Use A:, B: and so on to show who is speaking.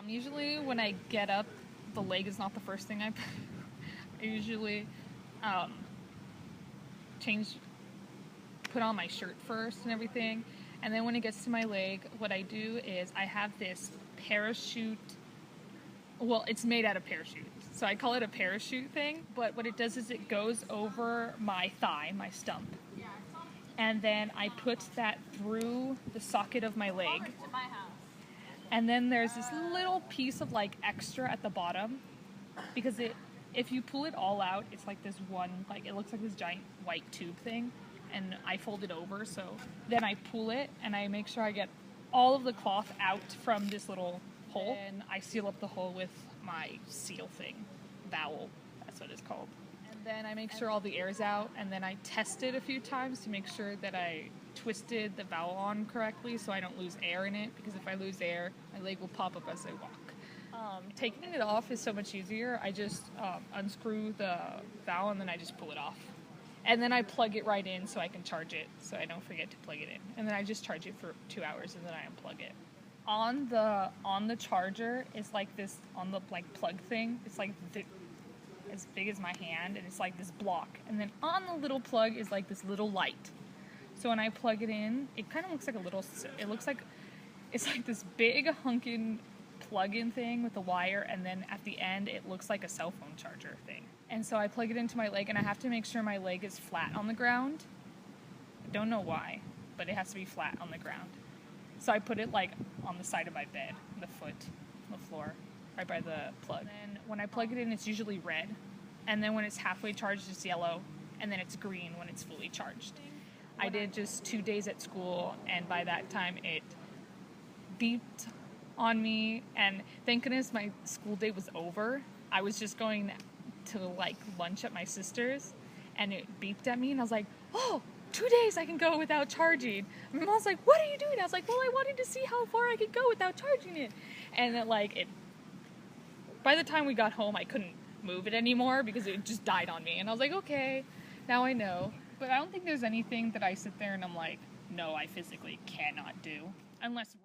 A: Usually when I get up, the leg is not the first thing I usually put on my shirt first and everything. And then when it gets to my leg, what I do is I have this parachute. Well, it's made out of parachutes, so I call it a parachute thing. But what it does is it goes over my thigh, my stump. And then I put that through the socket of my leg. And then there's this little piece of like extra at the bottom, because if you pull it all out, it's like this one, like it looks like this giant white tube thing, and I fold it over, so then I pull it and I make sure I get all of the cloth out from this little hole, and I seal up the hole with my seal thing, vowel, that's what it's called. And then I make sure all the air's out, and then I test it a few times to make sure that I twisted the vowel on correctly so I don't lose air in it, because if I lose air, my leg will pop up as I walk. Taking it off is so much easier. I just unscrew the vowel and then I just pull it off. And then I plug it right in so I can charge it, so I don't forget to plug it in. And then I just charge it for 2 hours and then I unplug it. On the charger is like this, on the like plug thing, it's like as big as my hand, and it's like this block. And then on the little plug is like this little light. So when I plug it in, it kind of looks like it's like this big hunkin' plug-in thing with a wire, and then at the end it looks like a cell phone charger thing. And so I plug it into my leg, and I have to make sure my leg is flat on the ground. I don't know why, but it has to be flat on the ground. So I put it like on the side of my bed, the foot, on the floor, right by the plug. And when I plug it in, it's usually red, and then when it's halfway charged, it's yellow, and then it's green when it's fully charged. I did just 2 days at school, and by that time it beeped on me, and thank goodness my school day was over. I was just going to like lunch at my sister's, and it beeped at me, and I was like, oh, 2 days I can go without charging. My mom was like, what are you doing? I was like, well, I wanted to see how far I could go without charging it. And then by the time we got home, I couldn't move it anymore because it just died on me, and I was like, okay, now I know. But I don't think there's anything that I sit there and I'm like, no, I physically cannot do, unless